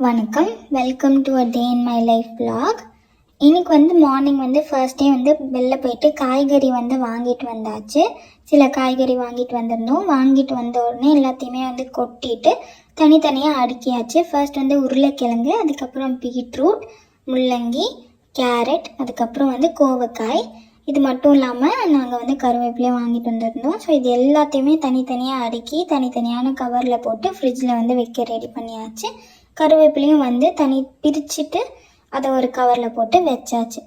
வணக்கம், welcome to a day in my life vlog. இன்னைக்கு morning first day வெளில போயிட்டு காய்கறி வாங்கிட்டு வந்தாச்சு. சில காய்கறி வாங்கிட்டு வந்திருந்தோம். வாங்கிட்டு வந்த உடனே எல்லாத்தையுமே கொட்டிட்டு தனித்தனியாக அடுக்கியாச்சு. ஃபர்ஸ்ட் உருளைக்கிழங்கு, அதுக்கப்புறம் பீட்ரூட், முள்ளங்கி, கேரட், அதுக்கப்புறம் கோவக்காய். இது மட்டும் இல்லாமல் நாங்கள் கருவேப்பிலையும் வாங்கிட்டு வந்திருந்தோம். ஸோ இது எல்லாத்தையுமே தனித்தனியாக அடுக்கி தனித்தனியான கவரில் போட்டு ஃப்ரிட்ஜில் வைக்க ரெடி பண்ணியாச்சு. கருவேப்பிலையும் தனி பிரிச்சுட்டு அதை ஒரு கவரில் போட்டு வச்சாச்சு.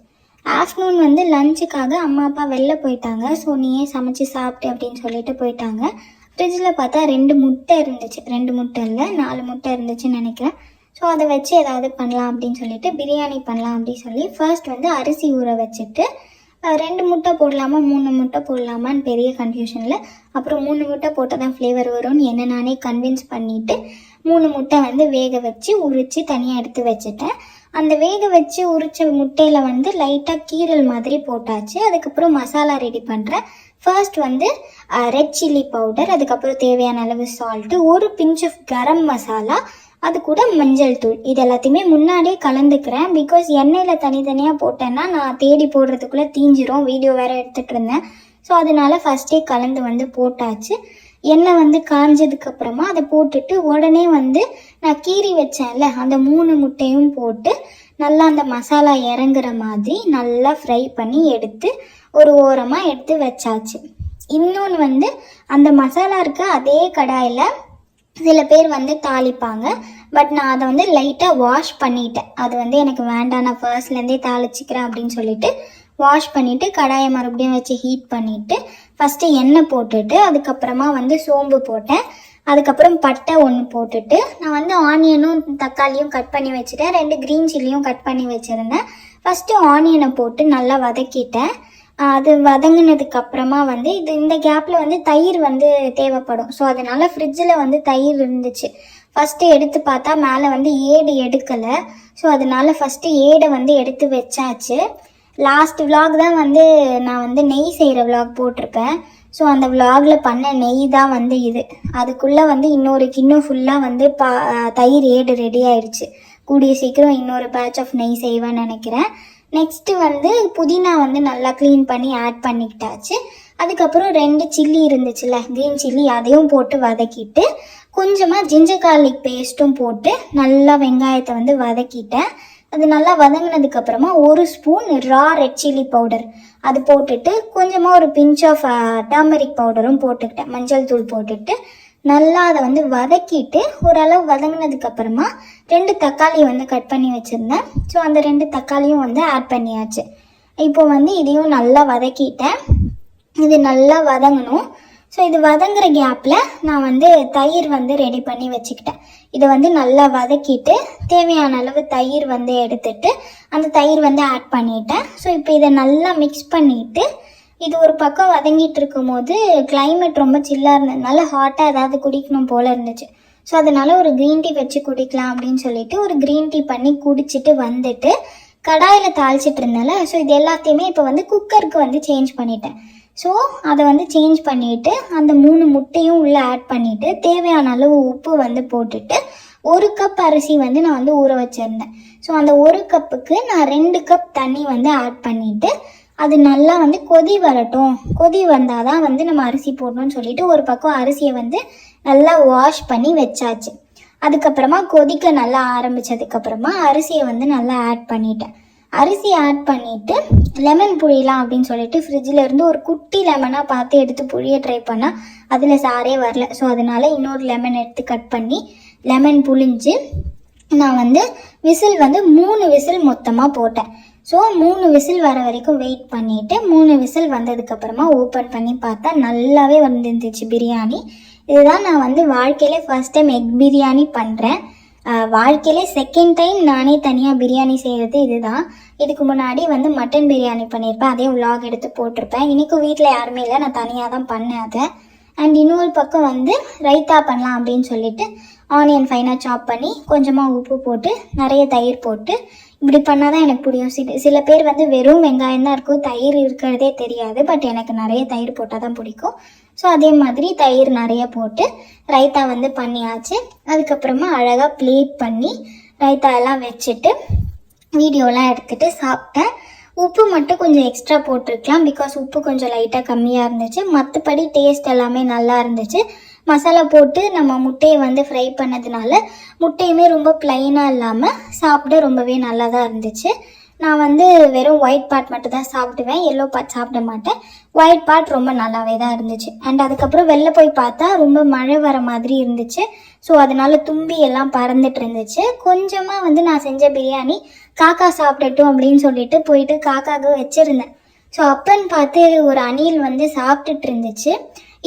ஆஃப்டர்நூன் லஞ்சுக்காக அம்மா அப்பா வெளில போயிட்டாங்க. ஸோ நீயே சமைச்சு சாப்பிட்டு அப்படின்னு சொல்லிட்டு போயிட்டாங்க. ஃப்ரிட்ஜில் பார்த்தா 2 முட்டை இருந்துச்சு. 2 முட்டை இல்லை, 4 முட்டை இருந்துச்சுன்னு நினைக்கிறேன். ஸோ அதை வச்சு ஏதாவது பண்ணலாம் அப்படின்னு சொல்லிட்டு பிரியாணி பண்ணலாம் அப்படின்னு சொல்லி ஃபர்ஸ்ட் அரிசி ஊற வச்சுட்டு 2 முட்டை போடலாமா 3 முட்டை போடலாமான்னு பெரிய கன்ஃபியூஷனில், அப்புறம் 3 முட்டை போட்டால் தான் ஃப்ளேவர் வரும்னு என்ன நானே கன்வின்ஸ் பண்ணிவிட்டு 3 முட்டை வேக வச்சு உரித்து தனியாக எடுத்து வச்சுட்டேன். அந்த வேக வச்சு உரித்த முட்டையில் லைட்டாக கீரல் மாதிரி போட்டாச்சு. அதுக்கப்புறம் மசாலா ரெடி பண்ணுறேன். ஃபர்ஸ்ட் ரெட் சில்லி பவுடர், அதுக்கப்புறம் தேவையான அளவு சால்ட்டு, ஒரு பிஞ்ச் ஆஃப் கரம் மசாலா, அது கூட மஞ்சள் தூள். இது எல்லாத்தையுமே முன்னாடியே கலந்துக்கிறேன். பிகாஸ் எண்ணெயில் தனித்தனியாக போட்டேன்னா நான் தேடி போடுறதுக்குள்ளே தீஞ்சிரும். வீடியோ வேறு எடுத்துகிட்டு இருந்தேன். ஸோ அதனால ஃபஸ்ட்டே கலந்து போட்டாச்சு. எண்ணெய் காஞ்சதுக்கப்புறமா அதை போட்டுட்டு உடனே நான் கீறி வச்சேன்ல அந்த 3 முட்டையும் போட்டு நல்லா அந்த மசாலா இறங்குற மாதிரி நல்லா ஃப்ரை பண்ணி எடுத்து ஒரு ஓரமாக எடுத்து வச்சாச்சு. இன்னொன்று அந்த மசாலா இருக்க அதே கடாயில் சில பேர் தாளிப்பாங்க. பட் நான் அதை லைட்டாக வாஷ் பண்ணிட்டேன். அது எனக்கு வேண்டாம், நான் ஃபர்ஸ்ட்லேருந்தே தாளிச்சிக்கிறேன் அப்படின்னு சொல்லிட்டு வாஷ் பண்ணிவிட்டு கடாயை மறுபடியும் வச்சு ஹீட் பண்ணிவிட்டு ஃபஸ்ட்டு எண்ணெய் போட்டுட்டு அதுக்கப்புறமா சோம்பு போட்டேன். அதுக்கப்புறம் பட்டை 1 போட்டுட்டு நான் ஆனியனும் தக்காளியும் கட் பண்ணி வச்சுட்டேன். 2 க்ரீன் சில்லியும் கட் பண்ணி வச்சுருந்தேன். ஃபஸ்ட்டு ஆனியனை போட்டு நல்லா வதக்கிட்டேன். அது வதங்கினதுக்கு அப்புறமா இந்த கேப்பில் தயிர் தேவைப்படும். ஸோ அதனால் ஃப்ரிட்ஜில் தயிர் இருந்துச்சு. ஃபஸ்ட்டு எடுத்து பார்த்தா மேலே ஏடு எடுக்கலை. ஸோ அதனால் ஃபஸ்ட்டு ஏடை எடுத்து வச்சாச்சு. லாஸ்ட் விலாக் தான் நான் நெய் செய்கிற விலாக் போட்டிருப்பேன். ஸோ அந்த விலாகில் பண்ண நெய் தான் இது. அதுக்குள்ளே இன்னொரு கிண்ணம் ஃபுல்லாக தயிர் ஏடு ரெடி ஆயிடுச்சு. கூடிய சீக்கிரம் இன்னொரு பேட்ச் ஆஃப் நெய் செய்வேன்னு நினைக்கிறேன். நெக்ஸ்ட்டு புதினா நல்லா க்ளீன் பண்ணி ஆட் பண்ணிக்கிட்டாச்சு. அதுக்கப்புறம் 2 சில்லி இருந்துச்சுல்ல, க்ரீன் சில்லி, அதையும் போட்டு வதக்கிட்டு கொஞ்சமாக ஜிஞ்சர் கார்லிக் பேஸ்ட்டும் போட்டு நல்லா வெங்காயத்தை வதக்கிட்டேன். அது நல்லா வதங்கினதுக்கப்புறமா 1 ஸ்பூன் ரா ரெட் சில்லி பவுடர் அது போட்டுட்டு கொஞ்சமாக ஒரு பிஞ்ச் ஆஃப் டர்மரிக் பவுடரும் போட்டுக்கிட்டேன். மஞ்சள் தூள் போட்டுட்டு நல்லா அதை வதக்கிட்டு ஓரளவு வதங்கினதுக்கப்புறமா 2 தக்காளி கட் பண்ணி வச்சுருந்தேன். ஸோ அந்த 2 தக்காளியும் ஆட் பண்ணியாச்சு. இப்போ இதையும் நல்லா வதக்கிட்டேன். இது நல்லா வதங்கணும். ஸோ இது வதங்குற கேப்பில் நான் தயிர் ரெடி பண்ணி வச்சுக்கிட்டேன். இதை நல்லா வதக்கிட்டு தேவையான அளவு தயிர் எடுத்துட்டு அந்த தயிர் ஆட் பண்ணிட்டேன். ஸோ இப்போ இதை நல்லா மிக்ஸ் பண்ணிவிட்டு இது ஒரு பக்கம் வதங்கிட்டு இருக்கும் போது கிளைமேட் ரொம்ப சில்லாக இருந்ததுனால ஹாட்டாக ஏதாவது குடிக்கணும் போல் இருந்துச்சு. ஸோ அதனால் ஒரு க்ரீன் டீ வச்சு குடிக்கலாம் அப்படின்னு சொல்லிட்டு ஒரு க்ரீன் டீ பண்ணி குடிச்சிட்டு கடாயில் தாளிச்சிட்டு இருந்தேன்ல. ஸோ இது எல்லாத்தையுமே இப்போ குக்கருக்கு சேஞ்ச் பண்ணிட்டேன். ஸோ அதை சேஞ்ச் பண்ணிவிட்டு அந்த 3 முட்டையும் உள்ளே ஆட் பண்ணிவிட்டு தேவையான அளவு உப்பு போட்டுட்டு 1 கப் அரிசி நான் ஊற வச்சுருந்தேன். ஸோ அந்த 1 கப்புக்கு நான் 2 கப் தண்ணி ஆட் பண்ணிவிட்டு அது நல்லா கொதி வரட்டும். கொதி வந்தால் தான் நம்ம அரிசி போடணும்னு சொல்லிட்டு ஒரு பக்கம் அரிசியை நல்லா வாஷ் பண்ணி வச்சாச்சு. அதுக்கப்புறமா கொதிக்க நல்லா ஆரம்பித்ததுக்கப்புறமா அரிசியை நல்லா ஆட் பண்ணிட்டேன். அரிசி ஆட் பண்ணிவிட்டு லெமன் புழியலாம் அப்படின்னு சொல்லிட்டு ஃப்ரிட்ஜில் இருந்து ஒரு குட்டி லெமனாக பார்த்து எடுத்து புழிய ட்ரை பண்ணால் அதில் சாரே வரல. ஸோ அதனால் இன்னொரு லெமன் எடுத்து கட் பண்ணி லெமன் புழிஞ்சு நான் விசில் 3 விசில் மொத்தமாக போட்டேன். ஸோ 3 விசில் வர வரைக்கும் வெயிட் பண்ணிவிட்டு 3 விசில் வந்ததுக்கப்புறமா ஓப்பன் பண்ணி பார்த்தா நல்லாவே வந்துருந்துச்சு பிரியாணி. இதுதான் நான் வாழ்க்கையிலே ஃபர்ஸ்ட் டைம் எக் பிரியாணி பண்ணுறேன். வாழ்க்கையிலே செகண்ட் டைம் நானே தனியாக பிரியாணி செய்கிறது இதுதான். இதுக்கு முன்னாடி மட்டன் பிரியாணி பண்ணியிருப்பேன். அதே விலாக் எடுத்து போட்டிருப்பேன். இன்றைக்கும் வீட்டில் யாருமே இல்லை, நான் தனியாக தான் பண்ணேன் அதை. அண்ட் இன்னொரு பக்கம் ரைத்தா பண்ணலாம் அப்படின்னு சொல்லிட்டு ஆனியன் ஃபைனாக சாப் பண்ணி கொஞ்சமாக உப்பு போட்டு நிறைய தயிர் போட்டு இப்படி பண்ணால் தான் எனக்கு பிடிக்கும். சில பேர் வெறும் வெங்காயம் தான் இருக்கும், தயிர் இருக்கிறதே தெரியாது. பட் எனக்கு நிறைய தயிர் போட்டால் தான் பிடிக்கும். ஸோ அதே மாதிரி தயிர் நிறைய போட்டு ரைத்தா பண்ணியாச்சு. அதுக்கப்புறமா அழகாக பிளேட் பண்ணி ரைத்தா எல்லாம் வச்சுட்டு வீடியோலாம் எடுத்துகிட்டு சாப்பிட்டேன். உப்பு மட்டும் கொஞ்சம் எக்ஸ்ட்ரா போட்டிருக்கலாம், பிகாஸ் உப்பு கொஞ்சம் லைட்டாக கம்மியாக இருந்துச்சு. மற்றபடி டேஸ்ட் எல்லாமே நல்லா இருந்துச்சு. மசாலா போட்டு நம்ம முட்டையை வந்து ஃப்ரை பண்ணதுனால முட்டையுமே ரொம்ப ப்ளைனாக இல்லாமல் சாப்பிட ரொம்பவே நல்லா தான் இருந்துச்சு. நான் வந்து வெறும் ஒயிட் பார்ட் மட்டும் தான் சாப்பிடுவேன், எல்லோ பார்ட் சாப்பிட மாட்டேன். ஒயிட் பார்ட் ரொம்ப நல்லாவே தான் இருந்துச்சு. அண்ட் அதுக்கப்புறம் வெளில போய் பார்த்தா ரொம்ப மழை வர மாதிரி இருந்துச்சு. ஸோ அதனால தும்பி எல்லாம் பறந்துட்டு இருந்துச்சு. கொஞ்சமாக வந்து நான் செஞ்ச பிரியாணி காக்கா சாப்பிடட்டும் அப்படின்னு சொல்லிட்டு போயிட்டு காக்காவுக்கு வச்சுருந்தேன். ஸோ அப்பன்னு பார்த்து ஒரு அணில் வந்து சாப்பிட்டுட்டு இருந்துச்சு.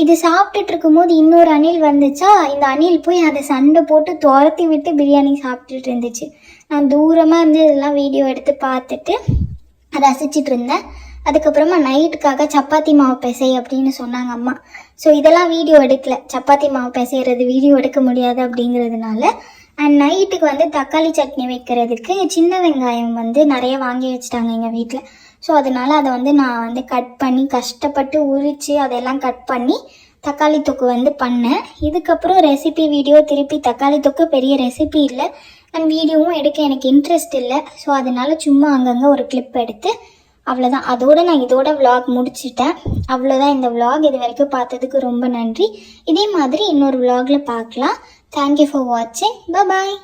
இது சாப்பிட்டுட்டு இருக்கும்போது இன்னொரு அணில் வந்துச்சா, இந்த அணில் போய் அதை சண்டை போட்டு துரத்தி விட்டு பிரியாணி சாப்பிட்டுட்டு இருந்துச்சு. நான் தூரமாக இருந்து இதெல்லாம் வீடியோ எடுத்து பார்த்துட்டு ரசிச்சிட்டு இருந்தேன். அதுக்கப்புறமா நைட்டுக்காக சப்பாத்தி மாவு பிசை அப்படின்னு சொன்னாங்க அம்மா. ஸோ இதெல்லாம் வீடியோ எடுக்கல, சப்பாத்தி மாவு பிசைகிறது வீடியோ எடுக்க முடியாது அப்படிங்கிறதுனால. அண்ட் நைட்டுக்கு வந்து தக்காளி சட்னி வைக்கிறதுக்கு சின்ன வெங்காயம் வந்து நிறைய வாங்கி வச்சுட்டாங்க எங்கள் வீட்டில். ஸோ அதனால் அதை வந்து நான் வந்து கட் பண்ணி கஷ்டப்பட்டு உரித்து அதெல்லாம் கட் பண்ணி தக்காளி தொக்கு வந்து பண்ணேன். இதுக்கப்புறம் ரெசிபி வீடியோ திருப்பி தக்காளி தொக்கு பெரிய ரெசிபி இல்லை, அண்ட் வீடியோவும் எடுக்க எனக்கு இன்ட்ரெஸ்ட் இல்லை. ஸோ அதனால் சும்மா அங்கங்கே ஒரு கிளிப் எடுத்து அவ்வளோதான். அதோடு நான் இதோட விலாக் முடிச்சிட்டேன். அவ்வளோதான் இந்த விலாக். இது வரைக்கும் பார்த்ததுக்கு ரொம்ப நன்றி. இதே மாதிரி இன்னொரு விலாகில் பார்க்கலாம். தேங்க்யூ ஃபார் வாட்சிங். பாய்.